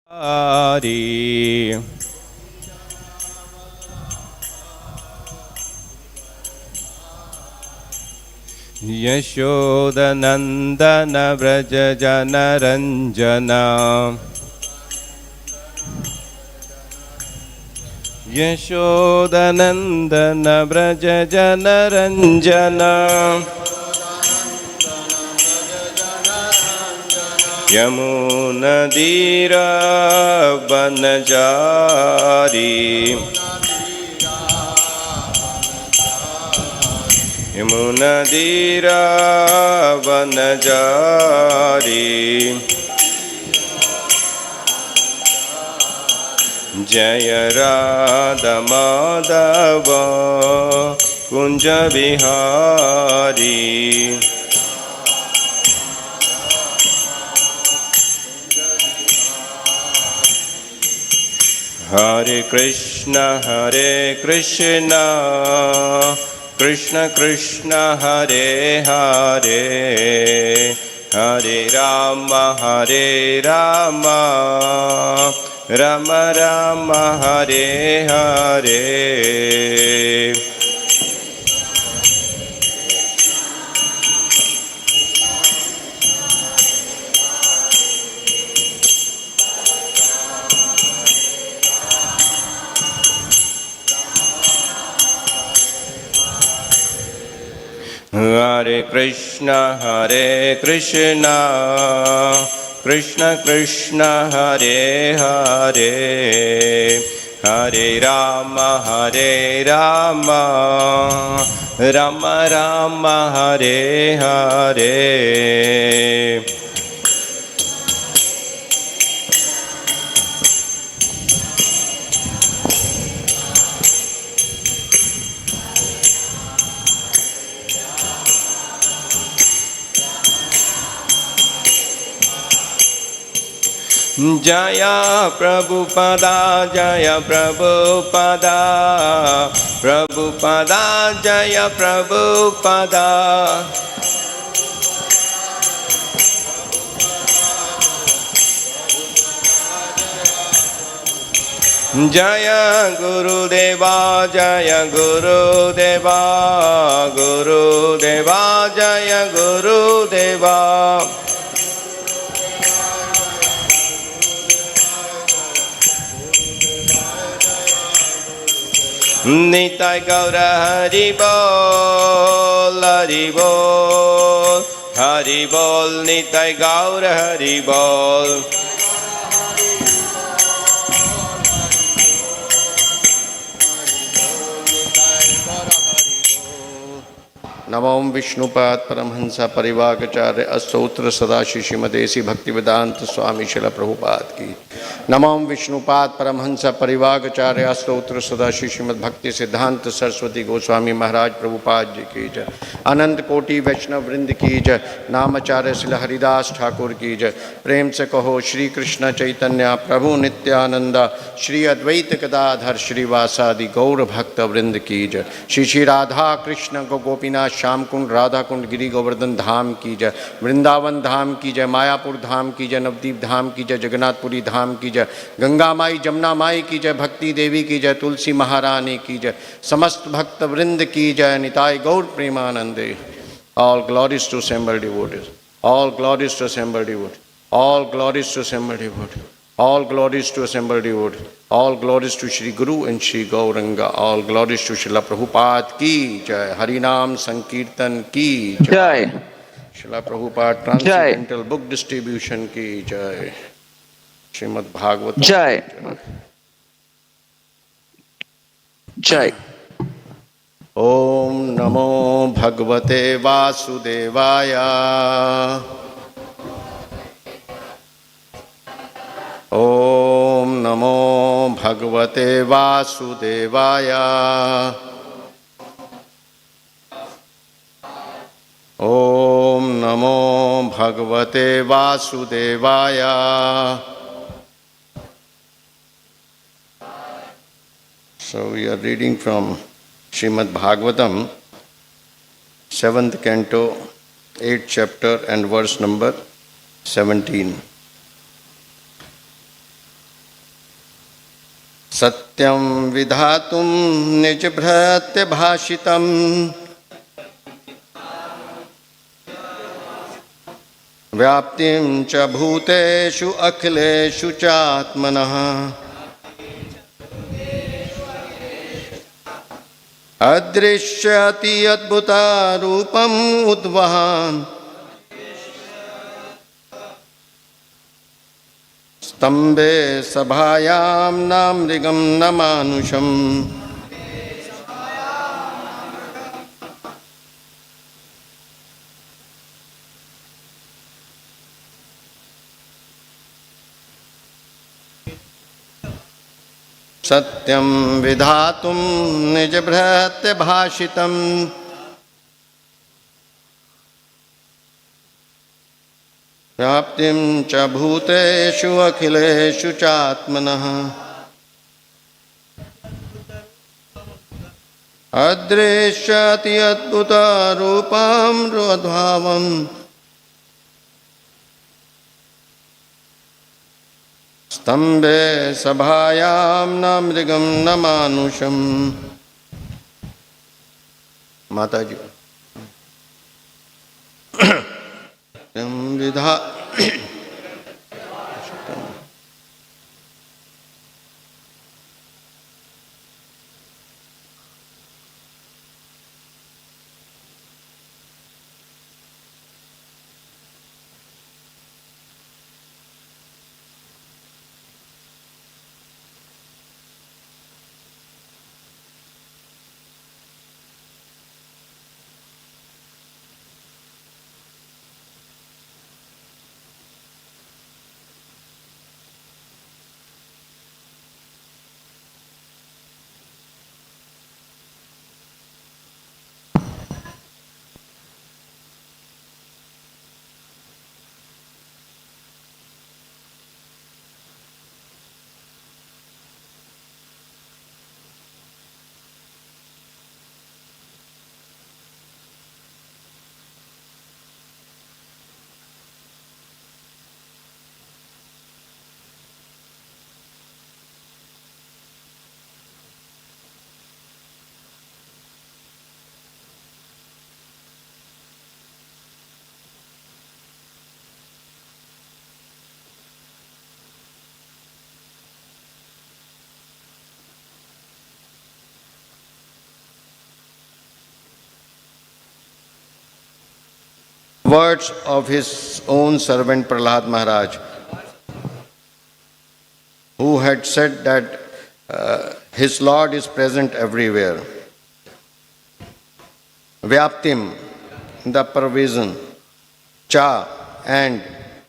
Hari Yashodanandana Vraja Janaranjana Yashodanandana Vraja Janaranjana Yamunadira Vanajari Yamunadira Vanajari Jaya Radha Madhava Kunja Vihari Hare Krishna Krishna Krishna Hare Hare Hare Rama Rama Rama Hare Hare Hare Krishna Krishna Krishna Hare Hare Hare Rama Rama Rama Hare Hare Jaya Prabhupada Jaya Prabhupada Prabhupada Jaya Prabhupada Jaya Gurudeva Jaya Gurudeva Gurudeva Jaya Gurudeva Nitai Gaura Hari Bol Hari Bol Hari Bol Nitai Gaura Hari Bol NaMo Vishnupad Paramhans परिवागचार्य अस्तोत्र Sadashiv श्रीमदेसी Bhaktivedanta स्वामी शिल प्रभुपाद की नमों विष्णुपाद परमहंस परिवागचार्य अस्तोत्र सदाशिव श्रीमद भक्ति सिद्धांत सरस्वती गोस्वामी महाराज प्रभुपाद जी की जय अनंत कोटि वैष्णव वृंद की जय नामाचार्य श्री हरिदास ठाकुर की जय प्रेम से कहो श्री कृष्ण चैतन्य प्रभु नित्यानंद श्री अद्वैत गदाधर श्रीवासादि गौर भक्त वृंद की जय श्री श्री राधा कृष्ण को गोपीनाथ श्याम कुंड राधा कुंड गिरी गोवर्धन धाम की जय वृंदावन धाम की जय मायापुर धाम की जय नवदीप धाम की जय जगन्नाथपुरी धाम की जय गंगा माई जमुना माई की जय भक्ति देवी की जय तुलसी महारानी की जय समस्त भक्त वृंद की जय निताय गौर प्रेमानंदे all glories to assembled devotees all glories to assembled devotees all glories to assembled devotees all glories to assembled devotees all glories to Shri Guru and Shri Gauranga all glories to Srila Prabhupada ki jai Hari Naam Sankirtan ki jai Srila Prabhupada Transcendental Book Distribution ki jai Srimad Bhagavatam jai jai Om Namo Bhagavate Vasudevaya Om Namo Bhagavate Vasudevaya Om Namo Bhagavate Vasudevaya So we are reading from Srimad Bhagavatam, 7th canto, 8th chapter and verse number 17. satyam vidhātum nija-bhṛtya-bhāṣitam vyāptiṁ ca bhūteṣu akhileṣu cātmanaḥ adṛśyatātyadbhuta-rūpam udvahan stambhe sabhāyāṁ na mṛgam na mānuṣam satyam vidhātum nija-bhṛtya-bhāṣitam vyāptiṁ ca bhūteṣu akhileṣu cātmanaḥ adṛśyatātyadbhuta-rūpam udvahan stambhe sabhāyāṁ na mṛgam na mānuṣam. Mataji. vidhā words of his own servant Prahlāda Mahārāja, who had said that his Lord is present everywhere. Vyāptim, the pervasion, cha and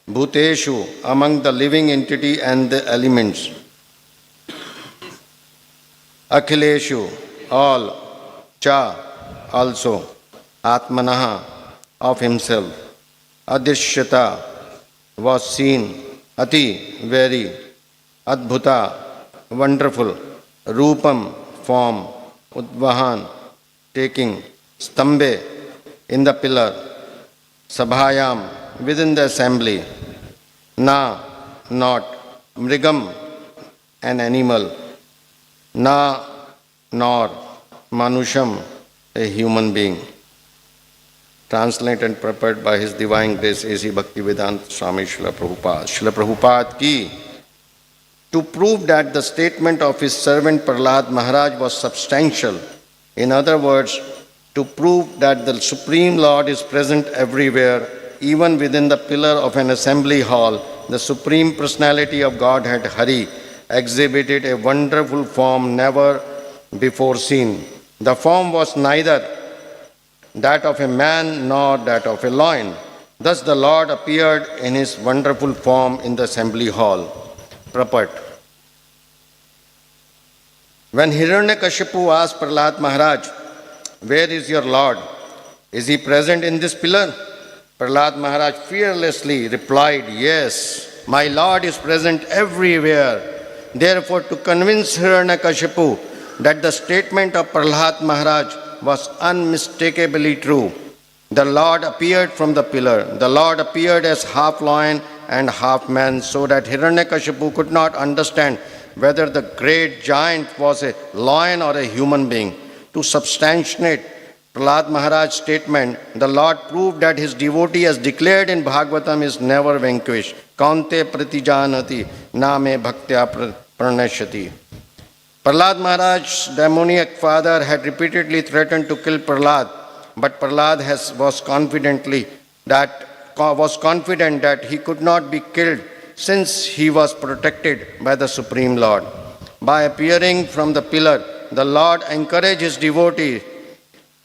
bhūteṣu, among the living entity and the elements. Akhileṣu, all, cha, also, ātmanaḥ, of himself. Adṛśyata was seen, ati, very, adbhuta, wonderful, rūpam, form, udvahan, taking, stambhe, in the pillar, sabhāyāṁ, within the assembly, na, not, mṛgam, an animal, na, nor, mānuṣam, a human being. Translated and prepared by His Divine Grace A.C. Bhaktivedanta Swami Srila Prabhupada. Srila Prabhupada ki, to prove that the statement of his servant Prahlāda Mahārāja was substantial. In other words, to prove that the Supreme Lord is present everywhere, even within the pillar of an assembly hall, the Supreme Personality of Godhead, Hari, exhibited a wonderful form never before seen. The form was neither that of a man nor that of a lion. Thus the Lord appeared in his wonderful form in the assembly hall. Purport. When Hiranyakashipu asked Prahlāda Mahārāja, "Where is your Lord? Is he present in this pillar?" Prahlāda Mahārāja fearlessly replied, "Yes, my Lord is present everywhere." Therefore, to convince Hiranyakashipu that the statement of Prahlāda Mahārāja was unmistakably true, the Lord appeared from the pillar. The Lord appeared as half lion and half man, so that Hiranyakashipu could not understand whether the great giant was a lion or a human being. To substantiate Prahlāda Mahārāja's statement, the Lord proved that his devotee, as declared in Bhagavatam, is never vanquished. Kaunte pratijanati name bhaktya pranashyati. Prahlāda Mahārāja's demoniac father had repeatedly threatened to kill Prahlāda, but Prahlāda was confident that he could not be killed since he was protected by the Supreme Lord. By appearing from the pillar, the Lord encouraged his devotee,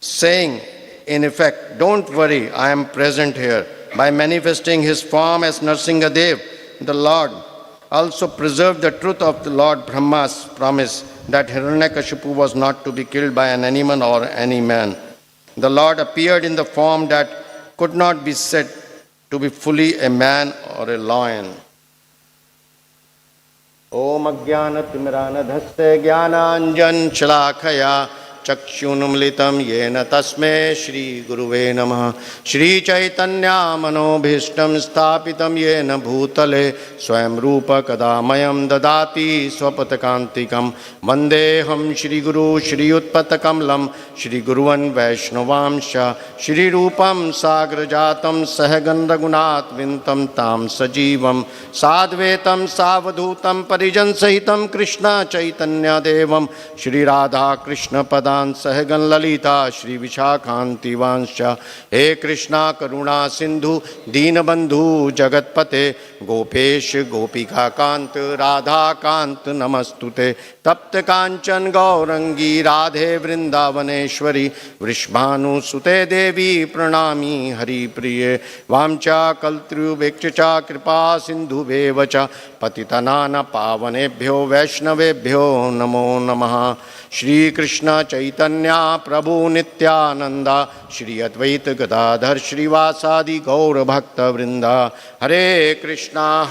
saying, in effect, "Don't worry, I am present here." By manifesting his form as Narshimadev, the Lord also preserved the truth of the Lord Brahma's promise that Hiranyakashipu was not to be killed by an animal or any man. The Lord appeared in the form that could not be said to be fully a man or a lion. Om Ajnana-Timirānadhaste Jnānāñjana-Śalākhaya Chakshunamlitam Yena Tasme Shri Guruve Namaha. Shri Chaitanya Manobhishtam Sthapitam Yena Bhūtale Swayam Rupa Kadamayam Dadati Swapatakantikam Vandeham Shri Guru Shri Utpatakamlam Shri Guruvan Vaishnavamsha Shri Rupam Sagrajatam Sahagan Raghunat Vintam Tam Sajivam Sadvetam Savadhutam Parijan Sahitam Krishna Chaitanya Devam Shri Radha Krishna Padam Sahagan Lalita Shri Vishakhanti Vansha. He Krishna Karuna Sindhu Deenabandhu Jagatpate Gopesh Gopika Kant Radha Kant Namastute Tapta Kanchan Gaurangi Radhe Vrindavaneshwari Vrishbhanu Sute Devi Pranami Hari Priye Vamcha Kaltru Vekchacha Kripa Sindhu Vevacha Patitanana Pavanebhyo Vaishnavebhyo Namo Namaha. Shri Krishna Chaitanya Prabhu Nityananda Shri Advaita Gadadhar Shri Vasadi Gaura Bhakta Vrinda. Hare Krishna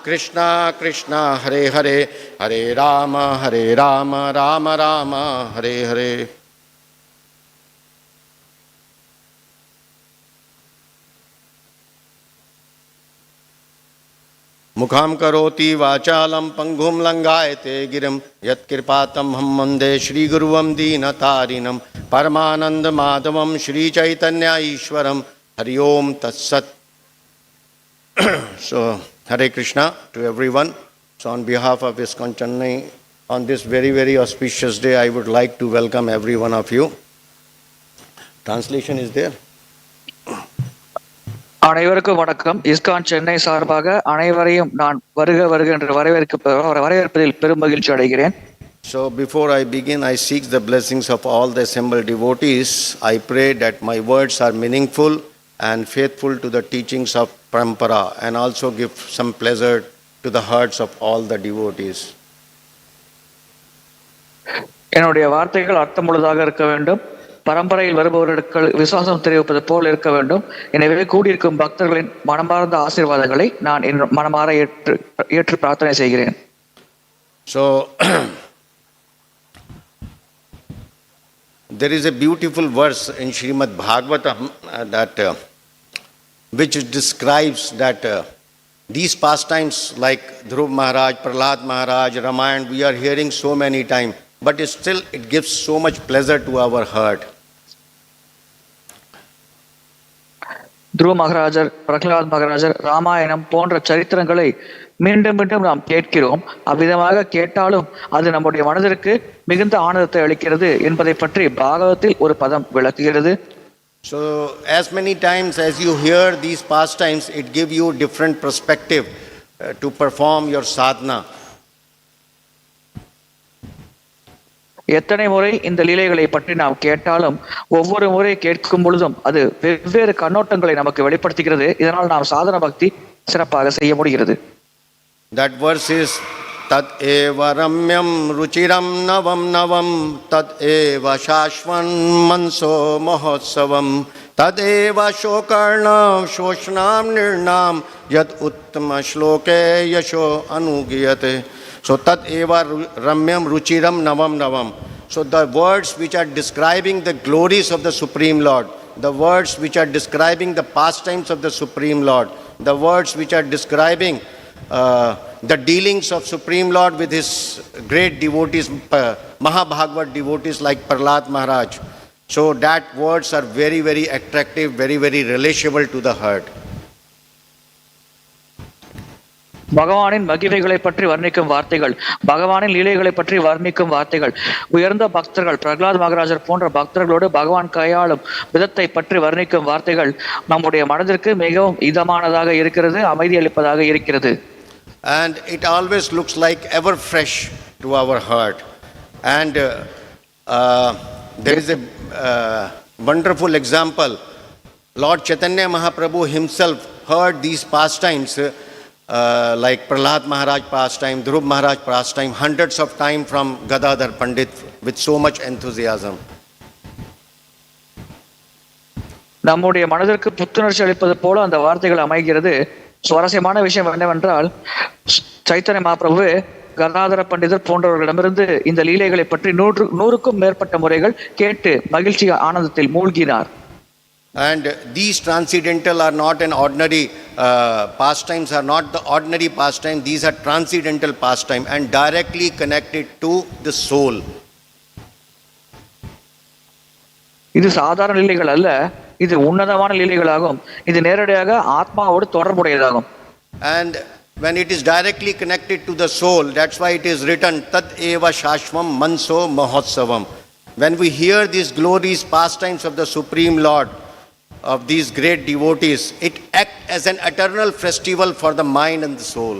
Krishna Krishna Hare Hare Hare Rama Rama Rama Hare Hare. Mukham karoti vachalam panghum langayate girim yat kirpatam ham mande Shri Guruvam deenatarinam Paramananda Madhavam Shri Chaitanya Ishwaram. Hari Om Tat Sat. So, Hare Krishna to everyone. So, on behalf of ISKCON Chennai, on this very, very auspicious day, I would like to welcome every one of you. Translation is there? அனைவருக்கும் வணக்கம். ISKCON Chennai சார்பாக அனைவரையும் நான் வருக வருக என்று வரவேற்பதில் பெரும் மகிழ்ச்சி அடைகிறேன். So before I begin, I seek the blessings of all the assembled devotees. I pray that my words are meaningful and faithful to the teachings of Parampara and also give some pleasure to the hearts of all the devotees. என்னுடைய வார்த்தைகள் அர்த்தமுள்ளதாக இருக்க வேண்டும், பரம்பரையில் வருபவர்களுக்கு விசுவாசம் தெரிவிப்பது போல் இருக்க வேண்டும். எனவே கூடியிருக்கும் பக்தர்களின் மனமார்ந்த ஆசீர்வாதங்களை நான் என் மனமாற ஏற்று பிரார்த்தனை செய்கிறேன். So there is a beautiful verse in Srimad Bhagavatam that which describes that these pastimes like Dhruv Maharaj, Prahlāda Mahārāja, Ramayana, we are hearing so many times, but still it gives so much pleasure to our heart. துருவ மகாராஜர், பிரகலாத் மகாராஜர், ராமாயணம் போன்ற சரித்திரங்களை மீண்டும் மீண்டும் நாம் கேட்கிறோம். அவ்விதமாக கேட்டாலும் அது நம்முடைய மனதிற்கு மிகுந்த ஆனந்தத்தை அளிக்கிறது என்பதை பற்றி பாகவத்தில் ஒரு பதம் விளக்குகிறது. So as many times as you hear these pastimes, it gives you different perspective to perform your sadhana. எத்தனை முறை இந்த லீலைகளை பற்றி நாம் கேட்டாலும் ஒவ்வொரு முறை கேட்கும் பொழுதும் அது வெவ்வேறு கண்ணோட்டங்களை நமக்கு வெளிப்படுத்துகிறது. இதனால் நாம் சாதன பக்தி சிறப்பாக செய்ய முடிகிறது. That verse is Tad eva ramyam ruchiram navam navam Tad eva shashvan manso mahotsavam Tad eva shokarnam shoshnam nirnam Yad uttama shloke yasho anugiyate. So Tad eva ramyam ruchiram navam navam. So the words which are describing the glories of the Supreme Lord, the words which are describing the pastimes of the Supreme Lord, the words which are describing the dealings of Supreme Lord with his great devotees, Mahabhagavad devotees like Prahlāda Mahārāja. So that words are very, very attractive, very, very relatable to the heart. பகவானின் மகிமைகளை பற்றி வர்ணிக்கும் வார்த்தைகள், பகவானின் லீலைகளை பற்றி வர்ணிக்கும் வார்த்தைகள், உயர்ந்த பக்தர்கள் பிரகலாத் மகாராஜர் போன்ற பக்தர்களோடு பகவான் கையாளும் விதத்தை பற்றி வர்ணிக்கும் வார்த்தைகள் நம்முடைய மனதிற்கு மிகவும் இதமானதாக இருக்கிறது, அமைதி அளிப்பதாக இருக்கிறது. And it always looks like ever fresh to our heart. And there is a wonderful example. Lord Chaitanya Mahaprabhu himself heard these pastimes like Prahlāda Mahārāja pastime, Dhruv Maharaj pastime, hundreds of times from Gadadhar Pandit with so much enthusiasm. நம்முடைய மனதிற்கு புத்துணர்ச்சி அளிப்பது போல அந்த வார்த்தைகள் அமைகிறது. சுவாரஸ்யமான விஷயம் என்னவென்றால், சைத்தன்ய மகாபிரபு கதாதர பண்டிதர் போன்றவர்களிடமிருந்து இந்த லீலைகளை பற்றி நூறுக்கும் மேற்பட்ட முறைகள் கேட்டு மகிழ்ச்சி ஆனந்தத்தில் மூழ்கினார். And these transcendental are not an ordinary pastimes, are not the ordinary pastime. These are transcendental pastime and directly connected to the soul. இது சாதாரண லீலைகள் அல்ல, இது உன்னதமான லீலைகளாகும். இது நேரடியாக ஆத்மாவோடு தொடர்புடையதாகும். And when it is directly connected to the soul, that's why it is written tad eva shashvam manso mahotsavam. When we hear these glorious pastimes of the Supreme Lord, of these great devotees, it acts as an eternal festival for the mind and the soul.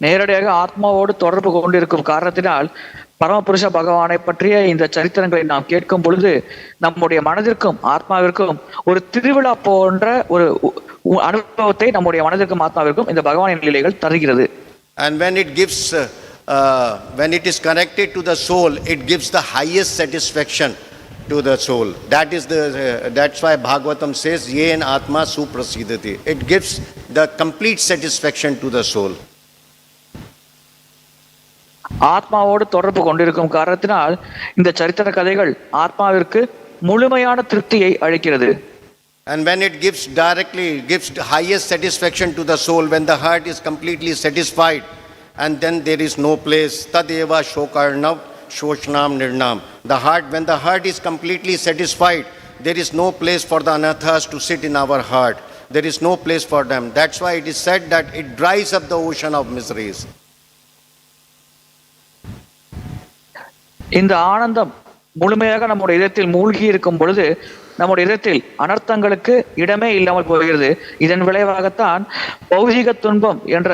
நேரடியாக ஆத்மாவோடு தொடர்பு கொண்டிருக்கும் காரணத்தினால் பரமபுருஷ பகவானை பற்றிய இந்த சரித்திரங்களை நாம் கேட்கும் பொழுது நம்முடைய மனதிற்கும் ஆத்மாவிற்கும் ஒரு திருவிழா போன்ற ஒரு அனுபவத்தை நம்முடைய மனதிற்கும் ஆத்மாவிற்கும் இந்த பகவானின் லீலைகள் தருகிறது. And when it gives, when it is connected to the soul, it gives the highest satisfaction to the soul. That is that's why Bhagavatam says, Yen Atma Suprasidati. It gives the complete satisfaction to the soul. ஆத்மாவோடு தொடர்பு கொண்டிருக்கும் காரணத்தினால் இந்த சரித்திர கதைகள் ஆத்மாவிற்கு முழுமையான திருப்தியை அளிக்கிறது. And when it gives directly, gives the highest satisfaction to the soul, when the heart is completely satisfied, and then there is no place, tadeva shokarnav shoshnam nirnam. The heart, when the heart is completely satisfied, there is no place for the anathas to sit in our heart. There is no place for them. That's why it is said that it dries up the ocean of miseries. இந்த ஆனந்தம் முழுமையாக நம்முடைய இதயத்தில் மூழ்கி இருக்கும் பொழுது நம்முடைய இதயத்தில் அனர்த்தங்களுக்கு இடமே இல்லாமல் போகிறது. இதன் விளைவாகத்தான் பௌதிக துன்பம் என்ற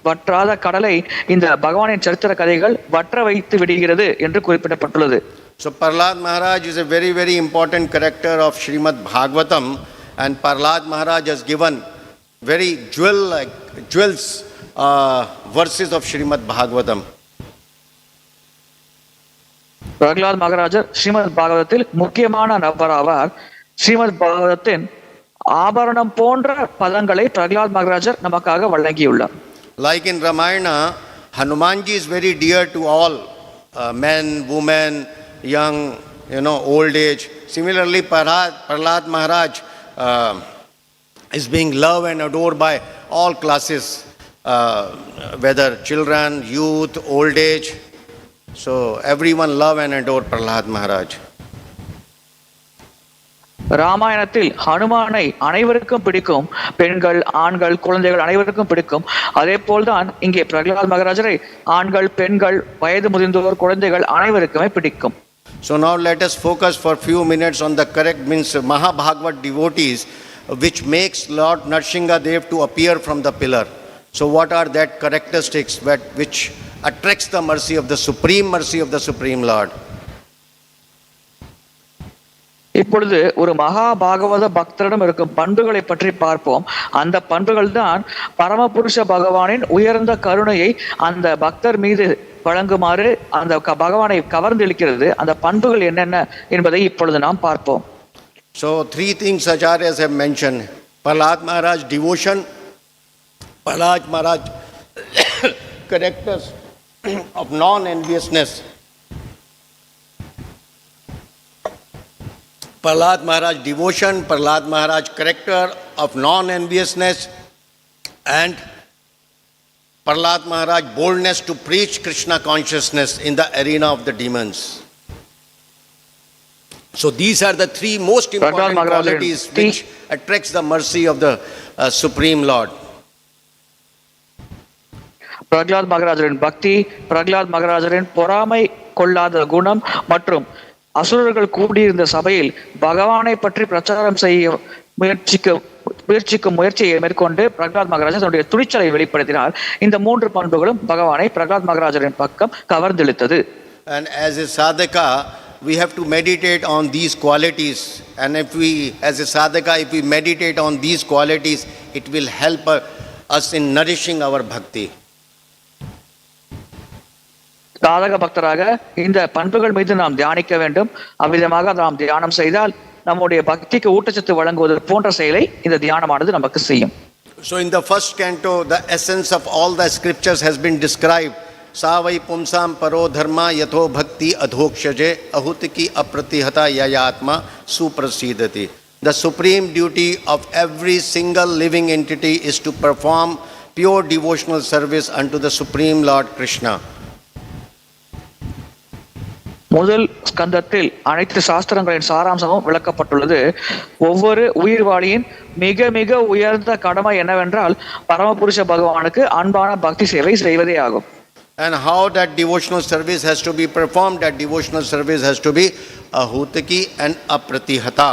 வற்றாத கடலை இந்த பகவானின் சரித்திர கதைகள் வற்ற வைத்து விடுகிறது என்று குறிப்பிடப்பட்டுள்ளது. So Prahlāda Mahārāja is a very, very important character of Srimad Bhagavatam, and Prahlāda Mahārāja has given very jewels verses of Srimad Bhagavatam. Pralhad மகாராஜர் Srimad பாகவதத்தில் முக்கியமான நபர் ஆவார். ஸ்ரீமத் பாகவதத்தின் ஆபரணம் போன்ற பதங்களை பிரகலாத் மகாராஜர் நமக்காக வழங்கியுள்ளார். Like in Ramayana, Hanumanji is very dear to all men, women, young, old age. Similarly, Prahlāda Mahārāja is being loved and adored by all classes, whether children, youth, old age. So everyone love and adore Prahlāda Mahārāja. ராமாயணத்தில் ஹனுமானை அனைவருக்கும் பிடிக்கும். பெண்கள், ஆண்கள், குழந்தைகள் அனைவருக்கும் பிடிக்கும். அதே போல்தான் இங்கே பிரகலாத் மகாராஜரை ஆண்கள், பெண்கள், வயது முதிர்ந்தோர், குழந்தைகள் அனைவருக்குமே பிடிக்கும். So now let us focus for few minutes on the correct Mahabhagavad devotees, which makes Lord Narshimadev to appear from the pillar. So what are that characteristics which attracts the mercy of the Supreme Lord? இப்பொழுது ஒரு மகாபாகவத பக்தரிடம் இருக்கும் பண்புகளை பற்றி பார்ப்போம். அந்த பண்புகள் தான் பரமபுருஷ பகவானின் உயர்ந்த கருணையை அந்த பக்தர் மீது வழங்குமாறு அந்த பகவானை கவர்ந்திழுக்கிறது. அந்த பண்புகள் என்னென்ன என்பதை இப்பொழுது நாம் பார்ப்போம். So three things acharyas have mentioned: Prahlāda Mahārāja devotion, Prahlāda Mahārāja characters of non-enviousness, Prahlāda Mahārāja devotion, Prahlāda Mahārāja character of non-enviousness, and Prahlāda Mahārāja boldness to preach Krishna consciousness in the arena of the demons. So these are the three most important qualities which attracts the mercy of the Supreme Lord. Pralhad மகாராஜரின் பக்தி, பிரகலாத் மகாராஜரின் பொறாமை கொள்ளாத குணம் மற்றும் அசுரர்கள் கூடியிருந்த சபையில் பகவானை பற்றி பிரச்சாரம் செய்ய முயற்சிக்கும் முயற்சியை மேற்கொண்டு பிரகலாத் மகாராஜர் தன்னுடைய துணிச்சலை வெளிப்படுத்தினார். இந்த மூன்று பண்புகளும் பகவானை பிரகலாத் மகாராஜரின் பக்கம் கவர்ந்தெழுத்தது. And as a sadhaka, we have to meditate on these qualities, and if we, as a sadhaka, if we meditate on these qualities, it will help us in nourishing our bhakti. சாதக பக்தராக இந்த பண்புகள் மீது நாம் தியானிக்க வேண்டும். அவ்விதமாக நாம் தியானம் செய்தால் நம்முடைய பக்திக்கு ஊட்டச்சத்து வழங்குவது போன்ற செயலை இந்த தியானமானது நமக்கு செய்யும். So in the first canto, the essence of all the scriptures has been described. Sa vai pumsam paro dharma yatho bhakti adhokshaje ahutiki apratihata yayatma suprasidati. The supreme duty of every single living entity is to perform pure devotional service unto the Supreme Lord Krishna. முதல் ஸ்கந்தத்தில் அனைத்து சாஸ்திரங்களின் சாராம்சமும் விளக்கப்பட்டுள்ளது. ஒவ்வொரு உயிர்வாளியின் மிக மிக உயர்ந்த கடமை என்னவென்றால் பரமபுருஷ பகவானுக்கு அன்பான பக்தி சேவை செய்வதே ஆகும். And how that devotional service has to be performed, that devotional service has to be ahutiki and apratihata.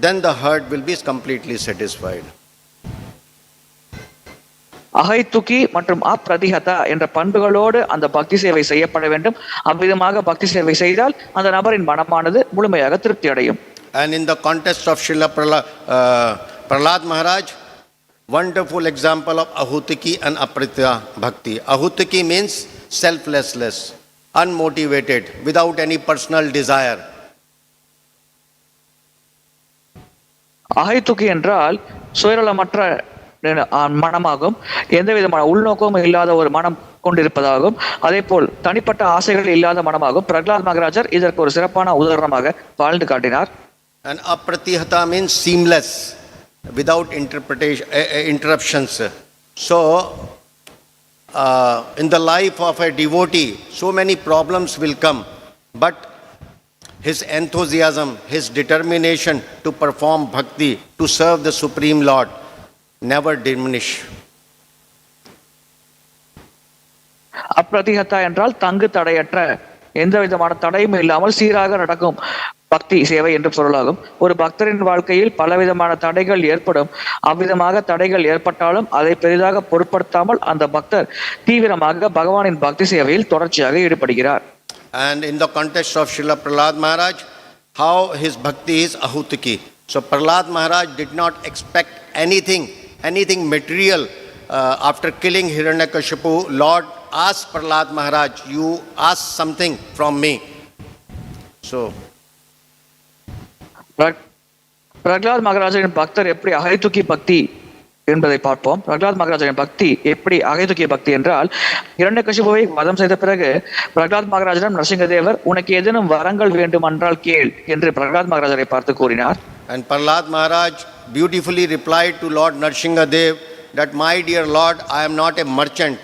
Then the heart will be completely satisfied. அகைத்துக்கி மற்றும் அப்ரதிஹதா என்ற பண்புகளோடு அந்த பக்தி சேவை செய்யப்பட வேண்டும். அவ்விதமாக பக்தி சேவை செய்தால் அந்த நபரின் மனமானது முழுமையாக திருப்தி அடையும். And in the context of Srila Prahlāda Mahārāja, wonderful example of ahutiki and apratya bhakti. Ahutiki means selflessness, unmotivated, without any personal desire. அகைத்துக்கி என்றால் சுயநலமற்ற மனமாகும். எந்த விதமான உள்நோக்கமும் இல்லாத ஒரு மனம் கொண்டிருப்பதாகும். அதே போல் தனிப்பட்ட ஆசைகள் இல்லாத மனமாகும். பிரகலாத் மகாராஜர் இதற்கு ஒரு சிறப்பான உதாரணமாக வாழ்ந்து காட்டினார். And apratihata means seamless, without interruptions. So in the life of a devotee, so many problems will come, but his enthusiasm, his determination to perform bhakti, to serve the Supreme Lord, never diminish. அப்ரதிஹதா என்றால் தங்கு தடையற்ற, எந்த விதமான தடையும் இல்லாமல் சீராக நடக்கும் பக்தி சேவை என்று பொருளாகும். ஒரு பக்தரின் வாழ்க்கையில் பலவிதமான தடைகள் ஏற்படும். அவ்விதமாக தடைகள் ஏற்பட்டாலும் அதை பெரிதாக பொருட்படுத்தாமல் அந்த பக்தர் தீவிரமாக பகவானின் பக்தி சேவையில் தொடர்ச்சியாக ஈடுபடுகிறார். And in the context of Srila Prahlāda Mahārāja, how his bhakti is ahutiki. So Prahlāda Mahārāja did not expect anything material. After killing Hiranyakashipu, Lord asked Prahlāda Mahārāja, you ask something from me. So Pralhad மகாராஜரின் பக்தர் எப்படி அகைத்துக்கி பக்தி என்பதை பார்ப்போம். பிரகலாத் மகாராஜரின் பக்தி எப்படி அகைத்துக்கிய பக்தி என்றால், இரண்யகசிபுவை வதம் செய்த பிறகு பிரகலாத் மகாராஜரிடம் நரசிங்கதேவர், உனக்கு ஏதேனும் வரங்கள் வேண்டுமென்றால் கேள் என்று பிரகலாத் மகாராஜரை பார்த்து கூறினார். And Prahlāda Mahārāja beautifully replied to Lord Narshimadev that, my dear Lord, I am not a merchant.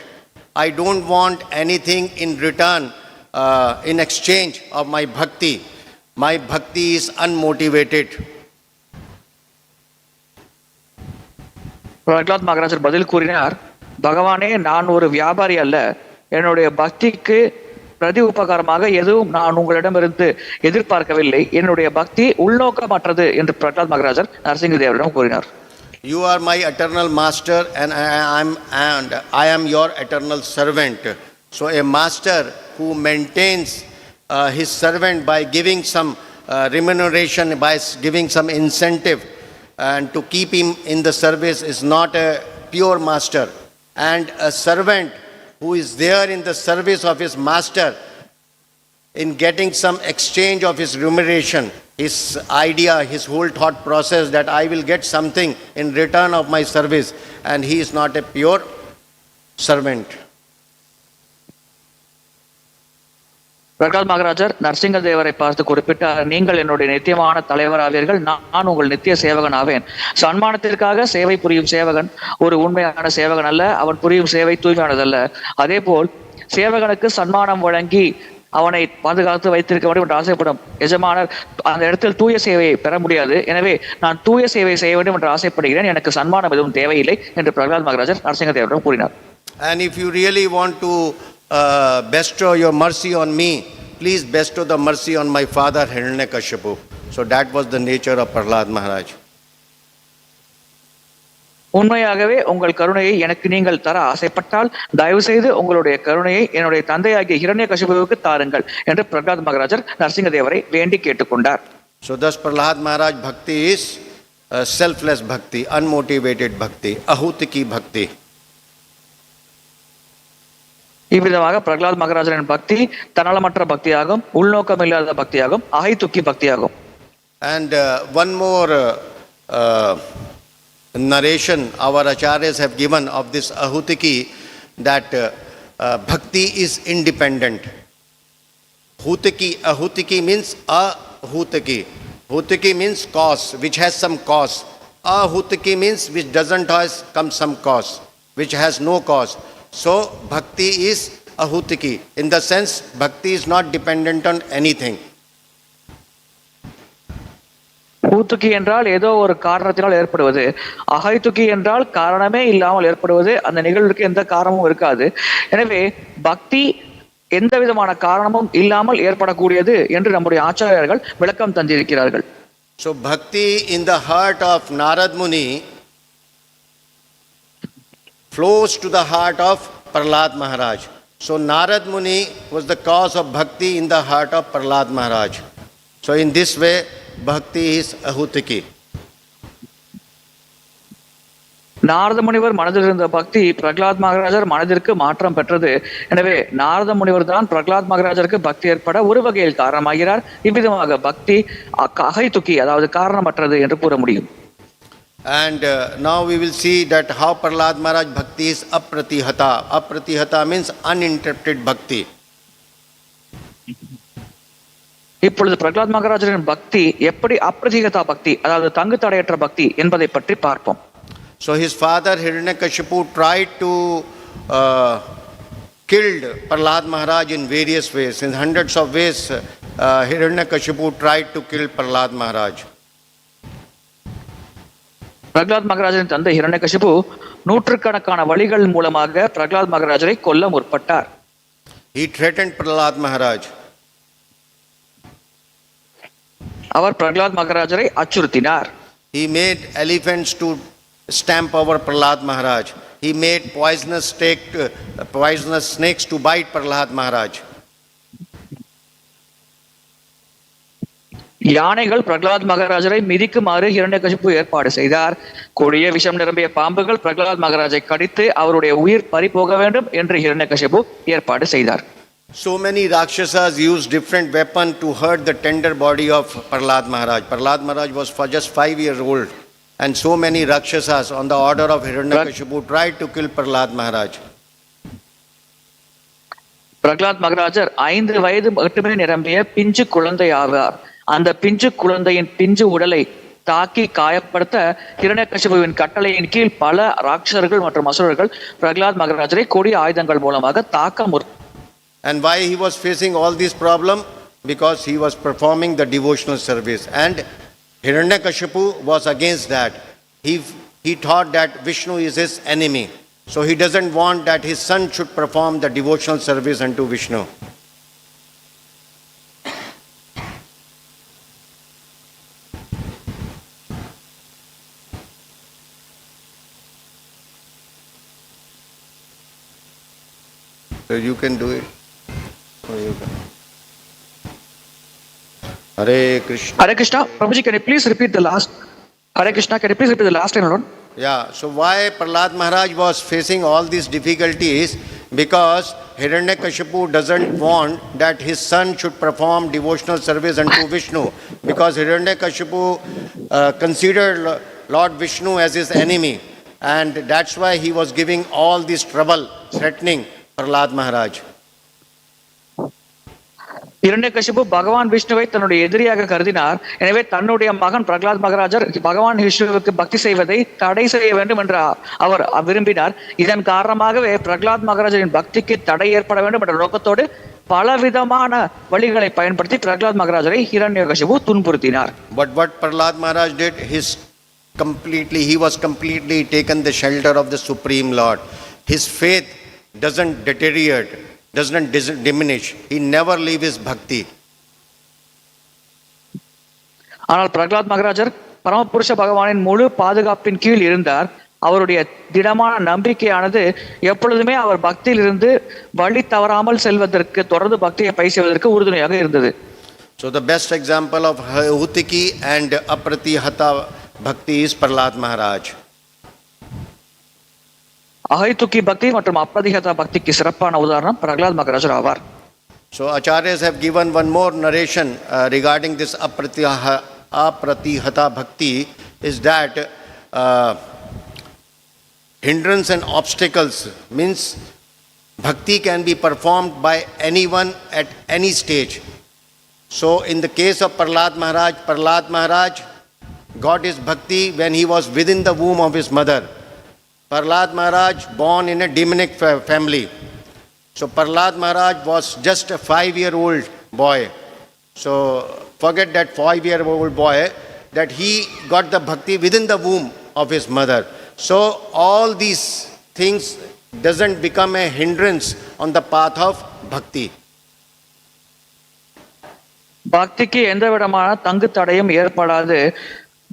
I don't want anything in return, in exchange of my bhakti. My bhakti is unmotivated. Pralhad மகாராஜர் பதில் கூறினார், பகவானே, நான் ஒரு வியாபாரி அல்ல. என்னுடைய பக்திக்கு பிரதி உபகாரமாக எதுவும் நான் உங்களிடமிருந்து எதிர்பார்க்கவில்லை. என்னுடைய பக்தி உள்நோக்கமற்றது என்று பிரகலாத் மகாராஜர் நரசிங்கதேவரிடம் கூறினார். You are my eternal master and I am your eternal servant. So a master who maintains his servant by giving some remuneration, by giving some incentive, and to keep him in the service is not a pure master. And a servant who is there in the service of his master in getting some exchange of his remuneration, his idea, his whole thought process that I will get something in return of my service, and he is not a pure servant. Pralhad மகாராஜர் நரசிங்கதேவரை பார்த்து குறிப்பிட்டார், நீங்கள் என்னுடைய நித்தியமான தலைவராவீர்கள், நான் உங்கள் நித்திய சேவகன் ஆவேன். சன்மானத்திற்காக சேவை புரியும் சேவகன் ஒரு உண்மையான சேவகன் அல்ல, அவன் புரியும் சேவை தூய்மையானதல்ல. அதே போல் சேவகனுக்கு சன்மானம் வழங்கி அவனை பாதுகாத்து வைத்திருக்க வேண்டும் என்று ஆசைப்படும் எஜமானர் அந்த இடத்தில் தூய சேவையை பெற முடியாது. எனவே நான் தூய சேவை செய்ய வேண்டும் என்று ஆசைப்படுகிறேன், எனக்கு சன்மானம் எதுவும் தேவையில்லை என்று பிரகலாத் மகாராஜர் நரசிங்கதேவரிடம் கூறினார். And if you really want to bestow your mercy on me, please bestow the mercy on my father Hiranyakashipu. So that was the nature of Prahlāda Mahārāja. உண்மையாகவே உங்கள் கருணையை எனக்கு நீங்கள் தர ஆசைப்பட்டால் தயவு செய்து உங்களுடைய கருணையை என்னுடைய தந்தையாகிய ஹிரண்யகசிபுவுக்கு தாருங்கள் என்று பிரகலாத் மகாராஜர் நரசிங்கதேவரை வேண்டி கேட்டுக்கொண்டார். So thus Prahlāda Mahārāja bhakti is selfless bhakti, unmotivated bhakti, ahutiki bhakti. இவ்விதமாக பிரகலாத் மகாராஜரின் பக்தி தன்னலமற்ற பக்தியாகும், உள்நோக்கம் இல்லாத பக்தியாகும், அஹைதுக்கி பக்தியாகும். And one more narration our acharyas have given of this ahutiki, that bhakti is independent. Ahutiki means ahutiki. Hutiki means cause, which has some cause. Ahutiki means which doesn't have some cause, which has no cause. So bhakti is ahutiki. In the sense, bhakti is not dependent on anything. ஹூத்துக்கி என்றால் ஏதோ ஒரு காரணத்தினால் ஏற்படுவது, அஹைதுக்கி என்றால் காரணமே இல்லாமல் ஏற்படுவது, அந்த நிகழ்வுக்கு எந்த காரணமும் இருக்காது. எனவே பக்தி எந்த விதமான காரணமும் இல்லாமல் ஏற்படக்கூடியது என்று நம்முடைய ஆச்சாரியர்கள் விளக்கம் தந்திருக்கிறார்கள். So bhakti in the heart of Narad Muni flows to the heart of Prahlāda Mahārāja. So Narad Muni was the cause of bhakti in the heart of Prahlāda Mahārāja. So in this way, bhakti is ahutiki. Narada முனிவர் மனதில் இருந்த பக்தி பிரகலாத் மகாராஜர் மனதிற்கு மாற்றம் பெற்றது. எனவே நாரத முனிவர் தான் பிரகலாத் மகாராஜருக்கு பக்தி ஏற்பட ஒரு வகையில் காரணமாகிறார். இவ்விதமாக பக்தி அஹைதுக்கி, அதாவது காரணமற்றது என்று கூற முடியும். And now we will see that how Prahlāda Mahārāja bhakti is apratihata. Apratihata means uninterrupted bhakti. இப்பொழுது பிரகலாத் மகாராஜரின் பக்தி எப்படி அப்ரதிகதா பக்தி, அதாவது தங்கு தடையற்ற பக்தி என்பதை பற்றி பார்ப்போம். So his father Hiranyakashipu tried to killed Prahlāda Mahārāja in various ways. In hundreds of ways, Hiranyakashipu tried to kill Prahlāda Mahārāja. Pralhad மகாராஜரின் தந்தை ஹிரண்யகசிபு நூற்றுக்கணக்கான வழிகள் மூலமாக பிரகலாத் மகாராஜரை கொல்ல முற்பட்டார். He threatened Prahlāda Mahārāja. Our Pralhad மகாராஜரை அச்சுறுத்தினார். He made elephants to stamp over Prahlāda Mahārāja. He made poisonous snakes to bite Prahlāda Mahārāja. யானைகள் பிரகலாத் மகாராஜரை மிதிக்குமாறு ஹிரண்யகசிபு ஏற்பாடு செய்தார். கொடிய விஷம் நிரம்பிய பாம்புகள் பிரகலாத் மகாராஜை கடித்து அவருடைய உயிர் பறி போக வேண்டும் என்று ஹிரண்யகசிபு ஏற்பாடு செய்தார். So many Rakshasas used different weapons to hurt the tender body of Prahlāda Mahārāja. Prahlāda Mahārāja was for just 5 years old, and so many Rakshasas on the order of Hiranyakashipu tried to kill Prahlāda Mahārāja. Pralhad மகாராஜர் 5 வயது மட்டுமே நிரம்பிய பிஞ்சு குழந்தை ஆவார். அந்த பிஞ்சு குழந்தையின் பிஞ்சு உடலை தாக்கி காயப்படுத்த ஹிரண்யகசிபுவின் கட்டளையின் கீழ் பல ராட்சசர்கள் மற்றும் அசுரர்கள் பிரகலாத் மகாராஜரை கொடிய ஆயுதங்கள் மூலமாக தாக்க And why he was facing all these problems? Because he was performing the devotional service, and Hiranyakashipu was against that. He thought that Vishnu is his enemy, so he doesn't want that his son should perform the devotional service unto Vishnu. So you can do it. Hare Krishna. Hare Krishna. Prabhuji, can you please repeat the last? Hare Krishna, can you please repeat the last time, Lord? Yeah, so why Prahlāda Mahārāja was facing all these difficulties? Because Hiranyakashipu doesn't want that his son should perform devotional service unto Vishnu. Because Hiranyakashipu considered Lord Vishnu as his enemy. And that's why he was giving all this trouble, threatening Prahlāda Mahārāja. Hiranyakashipu பகவான் விஷ்ணுவை தன்னுடைய எதிரியாக கருதினார். எனவே தன்னுடைய மகன் பிரகலாத் மகாராஜர் பகவான் விஷ்ணுவுக்கு பக்தி செய்வதை தடை செய்ய வேண்டும் என்று அவர் விரும்பினார். இதன் காரணமாகவே பிரகலாத் மகாராஜரின் பக்திக்கு தடை ஏற்பட வேண்டும் என்ற நோக்கத்தோடு பலவிதமான வழிகளை பயன்படுத்தி Pralhad மகாராஜரை Hiranyakashipu துன்புறுத்தினார். But what Prahlāda Mahārāja did, he was completely taken the shelter of the Supreme Lord. His faith doesn't deteriorate, doesn't diminish. He never leave his bhakti. ஆனால் பிரகலாத் மகாராஜர் பரமபுருஷ பகவானின் முழு பாதுகாப்பின் கீழ் இருந்தார். அவருடைய திடமான நம்பிக்கையானது எப்பொழுதுமே அவர் பக்தியில் இருந்து வழி தவறாமல் செல்வதற்கு, தொடர்ந்து பக்தியை பயிர் செய்வதற்கு உறுதுணையாக இருந்தது. So the best example of Hutiki and Apratihata Bhakti is Prahlāda Mahārāja. அஹைதுக்கி பக்தி மற்றும் அப்ரதிஹதா பக்திக்கு சிறப்பான உதாரணம் பிரகலாத் மகாராஜர் ஆவார். So Acharyas have given one more narration regarding this Apratihata Bhakti is that hindrance and obstacles means bhakti can be performed by anyone at any stage. So in the case of Prahlāda Mahārāja got his bhakti when he was within the womb of his mother. Prahlāda Mahārāja born in a demonic family. So Prahlāda Mahārāja was just a 5-year-old boy. So forget that 5-year-old boy, that he got the bhakti within the womb of his mother. So all these things doesn't become a hindrance on the path of bhakti. பக்திக்கு எந்த விதமான தங்கு தடையும் ஏற்படாது.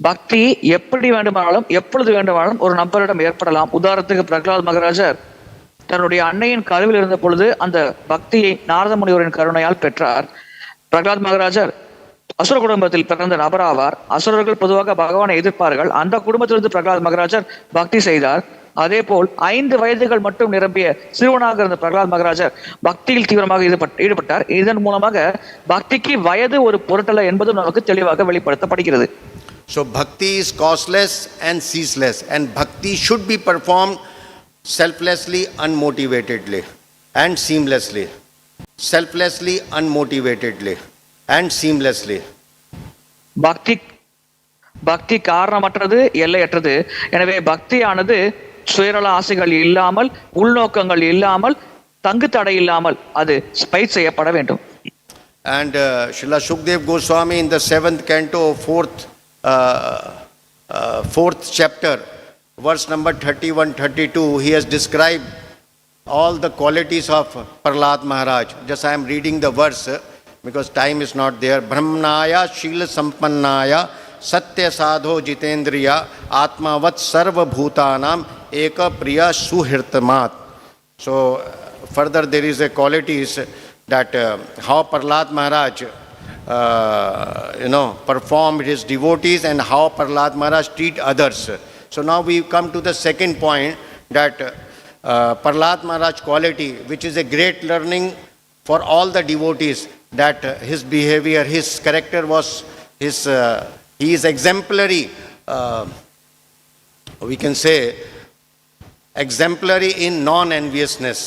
பக்தி எப்படி வேண்டுமானாலும் எப்பொழுது வேண்டுமானாலும் ஒரு நபரிடம் ஏற்படலாம். உதாரணத்துக்கு பிரகலாத் மகாராஜர் தன்னுடைய அன்னையின் கருவில் இருந்த பொழுது அந்த பக்தியை நாரத முனிவரின் கருணையால் பெற்றார். பிரகலாத் மகாராஜர் அசுர குடும்பத்தில் பிறந்த நபராவார். அசுரர்கள் பொதுவாக பகவானை எதிர்ப்பார்கள். அந்த குடும்பத்திலிருந்து பிரகலாத் மகாராஜர் பக்தி செய்தார். அதே போல் 5 வயதுகள் மட்டும் நிரம்பிய சிறுவனாக இருந்த பிரகலாத் மகாராஜர் பக்தியில் தீவிரமாக ஈடுபட்டார். இதன் மூலமாக பக்திக்கு வயது ஒரு பொருட்டல்ல என்பது நமக்கு தெளிவாக வெளிப்படுத்தப்படுகிறது. So bhakti is causeless and ceaseless, and bhakti should be performed selflessly, unmotivatedly and seamlessly. Selflessly, unmotivatedly and seamlessly. பக்தி காரணமற்றது, எல்லையற்றது. எனவே பக்தியானது சுயநல ஆசைகள் இல்லாமல், உள்நோக்கங்கள் இல்லாமல், தங்கு தடை இல்லாமல் அது பயிர் செய்யப்பட வேண்டும். And Srila Shukdev Goswami in the 7th canto, 4th chapter, verse number 31-32, he has described all the qualities of Prahlāda Mahārāja. Just I am reading the verse because time is not there. Brahmanaya Shīla Sampannaya Satya Sadho Jitendriya Atmavat Sarva Bhutanam Eka Priya Suhirtamat. So further there is a qualities that how Prahlāda Mahārāja performed his devotees and how Prahlāda Mahārāja treat others. So now we come to the second point, that Prahlāda Mahārāja quality, which is a great learning for all the devotees, that his behavior, his character was, he is exemplary, we can say exemplary in non-enviousness.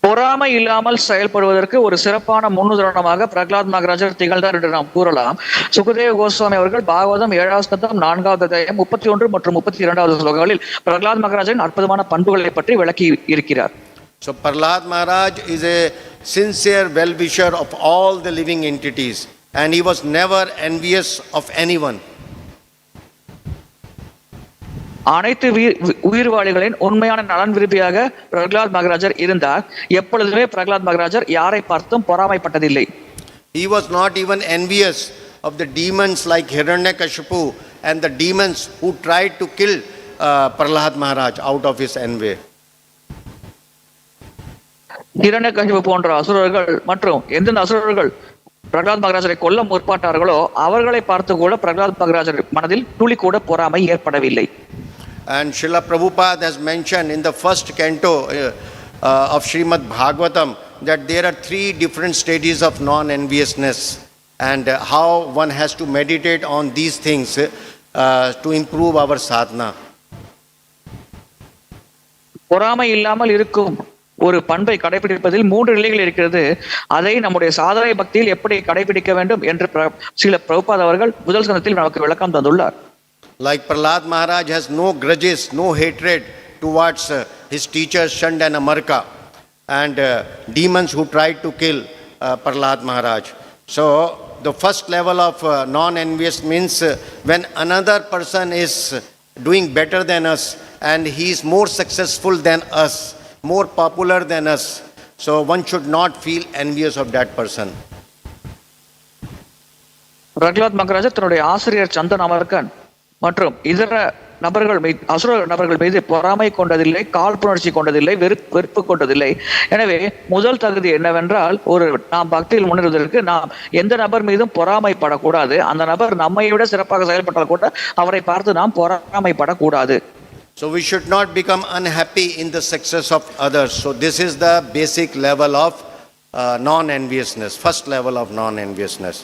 பொறாமை இல்லாமல் செயல்படுவதற்கு ஒரு சிறப்பான முன்னுதாரணமாக பிரகலாத் மகாராஜர் திகழ்ந்தார் என்று நாம் கூறலாம். சுகதேவ கோஸ்வாமி அவர்கள் பாகவதம் 7வது ஸ்கந்தம் 4வது அத்தியாயம் 31 மற்றும் 32வது ஸ்லோகங்களில் பிரகலாத் மகாராஜரின் அற்புதமான பண்புகளை பற்றி விளக்கி இருக்கிறார். So Prahlāda Mahārāja is a sincere well-wisher of all the living entities, and he was never envious of anyone. அனைத்து உயிர்வாளிகளின் உண்மையான நலன் விரும்பியாக பிரகலாத் மகாராஜர் இருந்தார். எப்பொழுதுமே பிரகலாத் மகாராஜர் யாரை பார்த்தும் பொறாமைப்பட்டதில்லை. He was not even envious of the demons like Hiranyakashipu and the demons who tried to kill Prahlāda Mahārāja out of his envy. Hiranyakashipu போன்ற அசுரர்கள் மற்றும் எந்தெந்த அசுரர்கள் பிரகலாத் மகாராஜரை கொல்ல முற்பட்டார்களோ அவர்களை பார்த்து கூட பிரகலாத் மகாராஜர் மனதில் துளி கூட பொறாமை ஏற்படவில்லை. And Srila Prabhupada has mentioned in the 1st canto of Srimad Bhagavatam that there are 3 different stages of non-enviousness, and how one has to meditate on these things to improve our sadhana. பொறாமை இல்லாமல் இருக்கும் ஒரு பண்பை கடைபிடிப்பதில் 3 நிலைகள் இருக்கிறது. அதை நம்முடைய சாதனை பக்தியில் எப்படி கடைபிடிக்க வேண்டும் என்று ஸ்ரீல பிரபுபாத் அவர்கள் முதல் சனத்தில் நமக்கு விளக்கம் தந்துள்ளார். Like Prahlāda Mahārāja has no grudges, no hatred towards his teachers Shand and Amarka and demons who tried to kill Prahlāda Mahārāja. So the first level of non-envious means when another person is doing better than us and he is more successful than us, more popular than us, so one should not feel envious of that person. Pralhad Maharaja தன்னுடைய ஆசிரியர் சந்தன் அமர்கன் மற்றும் இதர நபர்கள் மீது அசுர நபர்கள் மீது பொறாமை கொண்டதில்லை, காழ்ப்புணர்ச்சி கொண்டதில்லை, வெறுப்பு கொண்டதில்லை. எனவே முதல் தகுதி என்னவென்றால் நாம் பக்தியில் முன்னேறுவதற்கு நாம் எந்த நபர் மீதும் பொறாமைப்படக்கூடாது. அந்த நபர் நம்மை விட சிறப்பாக செயல்பட்டால் கூட அவரை பார்த்து நாம் பொறாமைப்படக்கூடாது. So we should not become unhappy in the success of others. So this is the basic level of non-enviousness, first level of non-enviousness.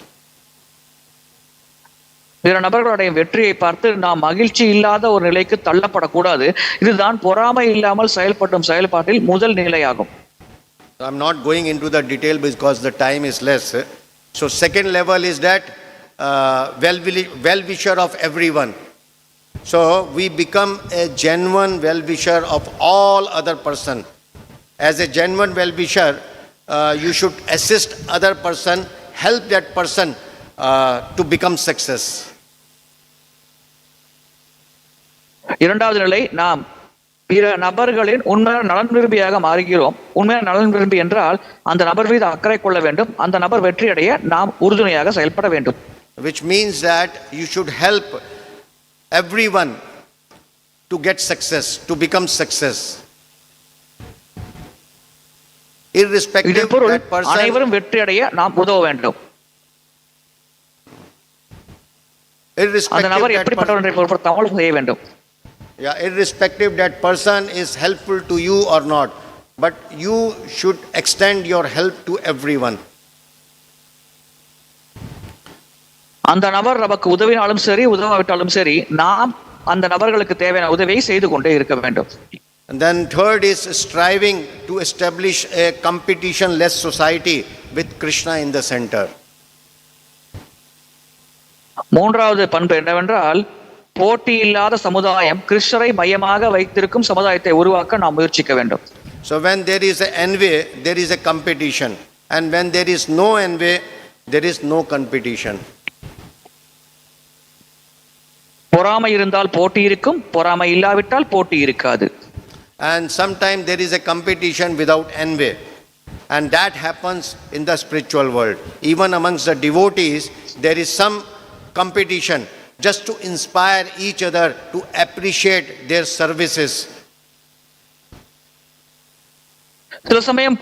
பிற நபர்களுடைய வெற்றியை பார்த்து நாம் மகிழ்ச்சி இல்லாத ஒரு நிலைக்கு தள்ளப்படக்கூடாது. இதுதான் பொறாமை இல்லாமல் செயல்படும் செயல்பாட்டில் முதல் நிலையாகும். I'm not going into the detail because the time is less. So second level is that well-wisher of everyone. So we become a genuine well-wisher of all other person. As a genuine well-wisher, you should assist other person, help that person to become success. இரண்டாவது நிலை, நாம் பிற நபர்களின் உண்மையான நலன் விரும்பியாக மாறுகிறோம். உண்மையான நலன் விரும்பி என்றால் அந்த நபர் மீது அக்கறை கொள்ள வேண்டும். அந்த நபர் வெற்றி அடைய நாம் உறுதுணையாக செயல்பட வேண்டும். Which means that you should help everyone to get success, to become success. Irrespective of that person, அனைவரும் வெற்றி அடைய நாம் உதவ வேண்டும். அந்த நபர் எப்படிப்பட்டவர் என்று பொறுத்தாமல் செய்ய வேண்டும். Yeah, irrespective that person is helpful to you or not, but you should extend your help to everyone. அந்த நபர் நமக்கு உதவினாலும் சரி, உதவாவிட்டாலும் சரி, நாம் அந்த நபர்களுக்கு தேவையான உதவியை செய்து கொண்டே இருக்க வேண்டும். And then third is striving to establish a competition-less society with Krishna in the center. மூன்றாவது பண்பு என்னவென்றால் போட்டி இல்லாத சமுதாயம், கிருஷ்ணரை மையமாக வைத்திருக்கும் சமுதாயத்தை உருவாக்க நாம் முயற்சிக்க வேண்டும். So when there is an envy, there is a competition, and when there is no envy, there is no competition. பொறாமை இருந்தால் போட்டி இருக்கும், பொறாமை இல்லாவிட்டால் போட்டி இருக்காது. And sometimes there is a competition without envy, and that happens in the spiritual world. Even amongst the devotees, there is some competition just to inspire each other to appreciate their services. சில சமயம்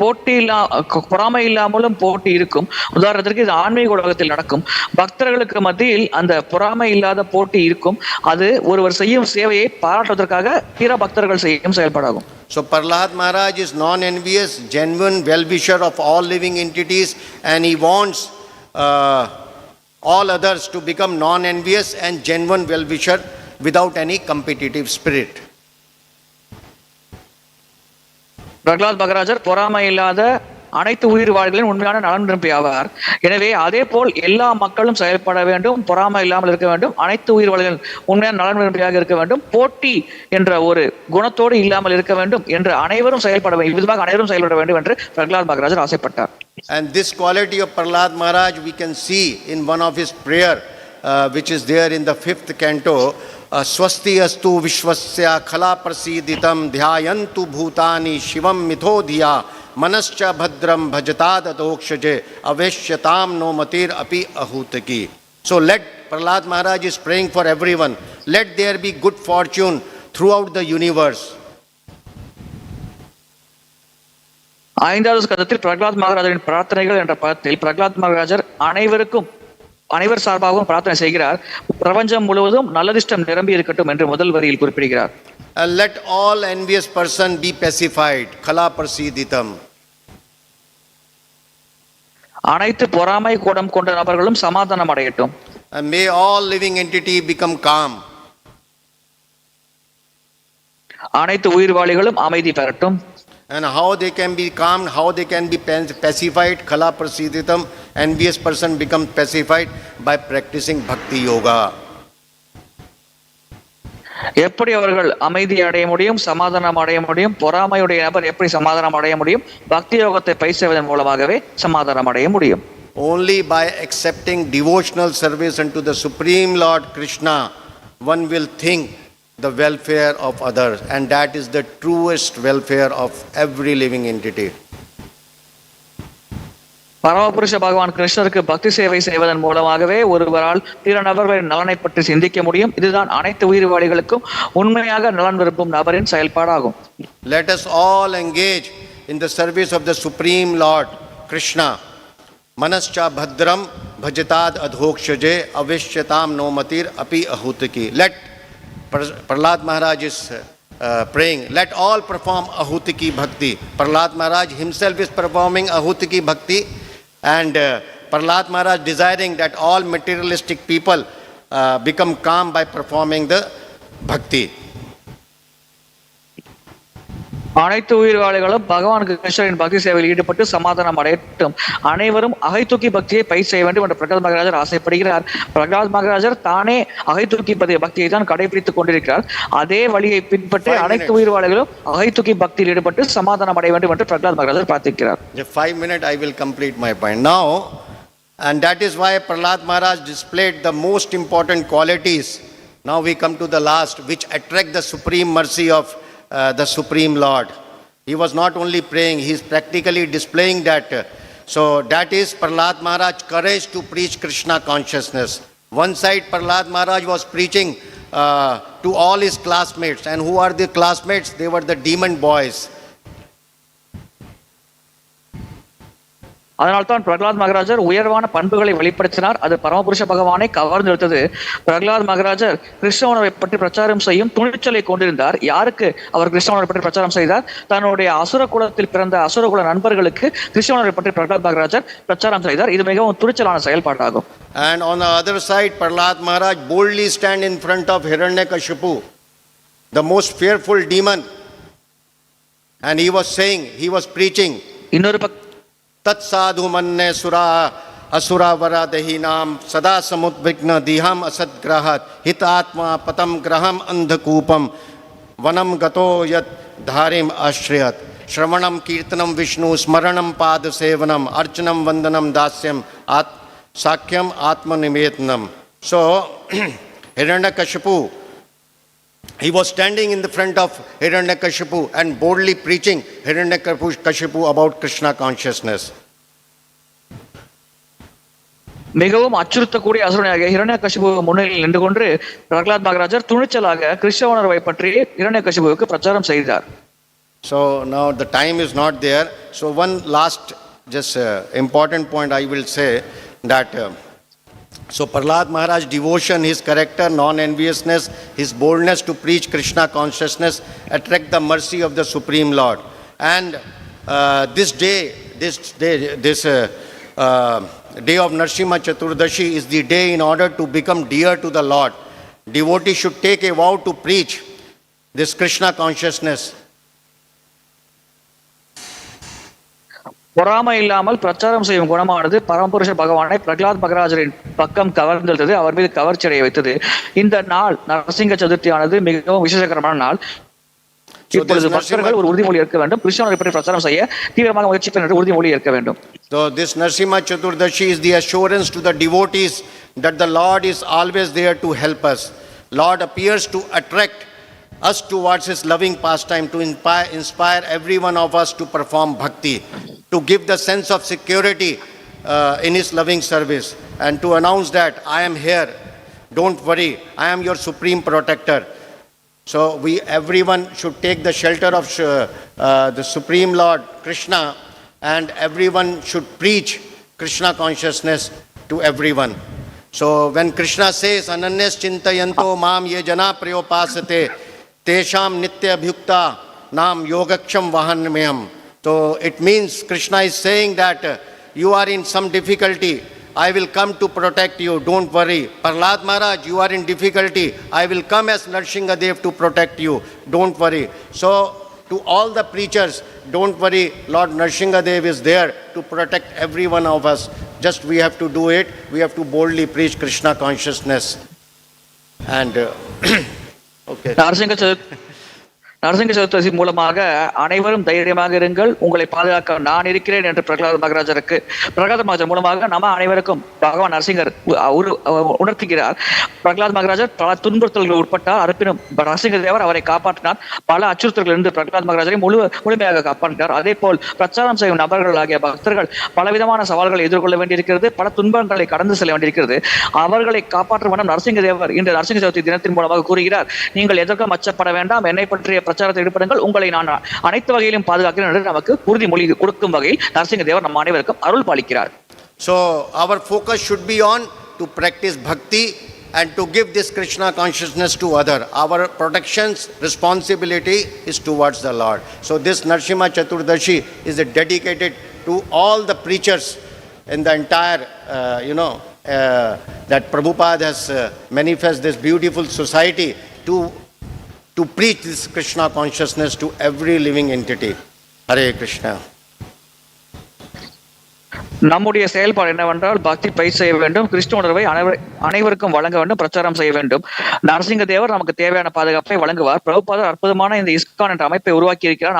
பொறாமை இல்லாமலும் போட்டி இருக்கும். உதாரணத்திற்கு இது ஆன்மீக உலகத்தில் நடக்கும். பக்தர்களுக்கு மத்தியில் அந்த பொறாமை இல்லாத போட்டி இருக்கும். அது ஒருவர் செய்யும் சேவையை பாராட்டுவதற்காக பிற பக்தர்கள் செய்யும் செயல்பாடாகும். So Prahlāda Mahārāja is non-envious, genuine well-wisher of all living entities, and he wants all others to become non-envious and genuine well-wisher without any competitive spirit. Pralhad மகாராஜர் பொறாமை இல்லாத அனைத்து உயிர் வாழ்களின் உண்மையான நலன் விரும்பி ஆவார். எனவே அதே போல் எல்லா மக்களும் செயல்பட வேண்டும், பொறாமை இல்லாமல் இருக்க வேண்டும், அனைத்து உயிர் வாழ்களின் உண்மையான நலன் விரும்பியாக இருக்க வேண்டும், போட்டி என்ற ஒரு குணத்தோடு இல்லாமல் இருக்க வேண்டும் என்று அனைவரும் செயல்பட வேண்டும், விதமாக அனைவரும் செயல்பட வேண்டும் என்று பிரகலாத் மகாராஜர் ஆசைப்பட்டார். And this quality of Prahlāda Mahārāja we can see in one of his prayer which is there in the 5th canto. Swasti astu vishwasya khala prasiditam dhyayantu bhūtāni shivam mitho dhiya manascha bhadram bhajatad adokshje aveshyatāṁ no matir api ahutaki. So let Prahlāda Mahārāja is praying for everyone. Let there be good fortune throughout the universe. ஐந்தாவது ஸ்கந்தத்தில் பிரகலாத் மகாராஜரின் பிரார்த்தனைகள் என்ற பதத்தில் பிரகலாத் மகாராஜர் அனைவர் சார்பாகவும் பிரார்த்தனை செய்கிறார். பிரபஞ்சம் முழுவதும் நல்லதிஷ்டம் நிரம்பி இருக்கட்டும் என்று முதல் வரியில் குறிப்பிடுகிறார். Let all envious person be pacified. Khala prasiditam. அனைத்து பொறாமை கோடம் கொண்ட நபர்களும் சமாதானம் அடையட்டும். And may all living entity become calm. அனைத்து உயிர்வாளிகளும் அமைதி பெறட்டும். And how they can be calmed, how they can be pacified. Khala prasidhitam, envious person becomes pacified by practicing bhakti yoga. எப்படி அவர்கள் அமைதி அடைய முடியும், சமாதானம் அடைய முடியும், பொறாமையுடைய நபர் எப்படி சமாதானம் அடைய முடியும்? பக்தி யோகத்தை பயிற்சிவதன் மூலமாகவே சமாதானம் அடைய முடியும். Only by accepting devotional service unto the Supreme Lord Krishna, one will think the welfare of others, and that is the truest welfare of every living entity. பரமபுருஷ பகவான் கிருஷ்ணருக்கு பக்தி சேவை செய்வதன் மூலமாகவே ஒருவரால் பிற நபர்களின் நலனை பற்றி சிந்திக்க முடியும். இதுதான் அனைத்து உயிர்வாளிகளுக்கும் உண்மையாக நலன் விரும்பும் நபரின் செயல்பாடாகும். Let us all engage in the service of the Supreme Lord Krishna. Manascha bhadram bhajitad adhokshaje avishyatam nomatir api ahutiki. Let Prahlāda Mahārāja is praying, let all perform ahutiki bhakti. Prahlāda Mahārāja himself is performing ahutiki bhakti, and Prahlāda Mahārāja desiring that all materialistic people become calm by performing the bhakti. அனைத்து உயிர்வாளிகளும் பகவான் கிருஷ்ணரின் பக்தி சேவையில் ஈடுபட்டு சமாதானம் அடையட்டும். அனைவரும் அகைத்தூக்கி பக்தியை பயிர் செய்ய வேண்டும் என்று பிரகலாத் மகாராஜர் ஆசைப்படுகிறார். பிரகலாத் மகாராஜர் தானே அகைத்தூக்கி பக்தியை தான் கடைபிடித்துக் கொண்டிருக்கிறார். அதே வழியை பின்பற்றி அனைத்து உயிர்வாளிகளும் அகைத்தூக்கி பக்தியில் ஈடுபட்டு சமாதானம் அடைய வேண்டும் என்று பிரகலாத் மகாராஜர் பிரார்த்திக்கிறார். 5 minutes I will complete my point now, and that is why Prahlāda Mahārāja displayed the most important qualities. Now we come to the last, which attract the supreme mercy of the Supreme Lord. He was not only praying, he is practically displaying that. So that is Prahlāda Mahārāja's courage to preach Krishna consciousness. One side Prahlāda Mahārāja was preaching to all his classmates. And who are the classmates? They were the demon boys. அதனால்தான் பிரகலாத் மகாராஜர் உயர்வான பண்புகளை வெளிப்படுத்தினார். அது பரமபுருஷ பகவானை கவர்ந்தெடுத்தது. பிரகலாத் மகாராஜர் கிருஷ்ண உணர்வை பற்றி பிரச்சாரம் செய்யும் துணிச்சலை கொண்டிருந்தார். யாருக்கு அவர் கிருஷ்ண உணர்வை பற்றி பிரச்சாரம் செய்தார்? தன்னுடைய அசுர குலத்தில் பிறந்த அசுரகுல நண்பர்களுக்கு கிருஷ்ண உணர்வை பற்றி பிரகலாத் மகாராஜர் பிரச்சாரம் செய்தார். இது மிகவும் துணிச்சலான செயல்பாடாகும். And on the other side, Prahlāda Mahārāja boldly stand in front of Hiranyakashipu, the most fearful demon, and he was saying, he was preaching, இன்னொரு tat sadhu manne sura asura varadehinam sada samudvigna diham asadgrahat hitatma patam graham andhakupam vanam gato yat dharim ashriyat shravanam kirtanam vishnu smaranam padasevanam archanam vandanam dasyam satyam ātmanivetnam. So Hiranyakashipu, he was standing in the front of Hiranyakashipu and boldly preaching Hiranyakashipu about Krishna consciousness. மிகவும் அச்சுறுத்தக்கூடிய அசுரனாக ஹிரண்யகசிபு முன்னிலையில் நின்று கொண்டு பிரகலாத் மகாராஜர் துணிச்சலாக கிருஷ்ண உணர்வை பற்றி ஹிரண்யகசிபுவுக்கு பிரச்சாரம் செய்தார். So now the time is not there. So one last just important point I will say that so Prahlāda Mahārāja's devotion, his character, non-enviousness, his boldness to preach Krishna consciousness attract the mercy of the Supreme Lord. And this day of Narshima Chaturdashi is the day in order to become dear to the Lord. Devotees should take a vow to preach this Krishna consciousness. பொறாமை இல்லாமல் பிரச்சாரம் செய்யும் குணமானது பரமபுருஷ பகவானை பிரகலாத் மகாராஜரின் பக்கம் கவர்ந்தெழுத்தது, அவர் மீது கவர்ச்சி அடைய வைத்தது. இந்த நாள் நரசிங்க சதுர்த்தியானது மிகவும் விசேஷகரமான நாள். இப்பொழுது பக்தர்கள் ஒரு உறுதிமொழி ஏற்க வேண்டும். கிருஷ்ணனை பற்றி பிரச்சாரம் செய்ய தீவிரமாக முயற்சிப்பேன் என்று உறுதிமொழி ஏற்க வேண்டும். So this Narsimha Chaturdashi is the assurance to the devotees that the Lord is always there to help us. Lord appears to attract us towards his loving pastime, to inspire every one of us to perform bhakti, to give the sense of security in his loving service, and to announce that I am here, don't worry, I am your supreme protector. So everyone should take the shelter of the Supreme Lord Krishna, and everyone should preach Krishna consciousness to everyone. So when Krishna says ananyas chintayanto mam ye jana prayopasate tesham nija-bhṛtya-bhāṣitam yogaksham vahanmyam. So it means Krishna is saying that you are in some difficulty, I will come to protect you, don't worry. Prahlāda Mahārāja, you are in difficulty, I will come as Narshimadev to protect you, don't worry. So To all the preachers, don't worry, Lord Narshimadev is there to protect every one of us. Just we have to do it. We have to boldly preach Krishna consciousness. And okay. Narasinga சதுர்த்தசி மூலமாக அனைவரும் தைரியமாக இருங்கள், உங்களை பாதுகாக்க நான் இருக்கிறேன் என்று பிரகலாத மகாராஜர் மூலமாக நம்ம அனைவருக்கும் பகவான் நரசிங்கர் உணர்த்துகிறார். பிரகலாத மகாராஜர் பல துன்புறுத்தல்கள் உட்பட்டார். இருப்பினும் நரசிங்க தேவர் அவரை காப்பாற்றினார். பல அச்சுறுத்தல்கள் இருந்து பிரகலாத மகாராஜரை முழுமையாக காப்பாற்றினார். அதே போல் பிரச்சாரம் செய்யும் நபர்கள் ஆகிய பக்தர்கள் பலவிதமான சவால்களை எதிர்கொள்ள வேண்டியிருக்கிறது, பல துன்பங்களை கடந்து செல்ல வேண்டியிருக்கிறது. அவர்களை காப்பாற்றும் வண்ணம் நரசிங்க தேவர் இன்று நரசிங்க சதுர்த்தி தினத்தின் மூலமாக கூறுகிறார், நீங்கள் எதற்கும் அச்சப்பட வேண்டாம், என்னை பற்றிய பிரச்சாரத்தை ஈடுபடுங்கள், உங்களை நான் அனைத்து வகையிலும் பாதுகாக்கிறேன் என்று நமக்கு உறுதிமொழி கொடுக்கும் வகையில் நரசிங்க தேவர் நம் அனைவருக்கும் அருள் பாலிக்கிறார். So our focus should be on to practice bhakti and to give this Krishna consciousness to other. Our protection's responsibility is towards the Lord. So this Narshima Chaturdashi is dedicated to all the preachers in the entire that Prabhupada has manifested this beautiful society to preach this Krishna consciousness to every living entity. Hare Krishna. நம்முடைய செயல்பாடு என்னவென்றால் பக்தி பயிர் செய்ய வேண்டும், கிருஷ்ண உணர்வை அனைவருக்கும் வழங்க வேண்டும், பிரச்சாரம் செய்ய வேண்டும். நரசிங்க தேவர் நமக்கு தேவையான பாதுகாப்பை வழங்குவார். பிரபுபாதர் அற்புதமான இந்த இஸ்கான் என்ற அமைப்பை உருவாக்கி இருக்கிறார்.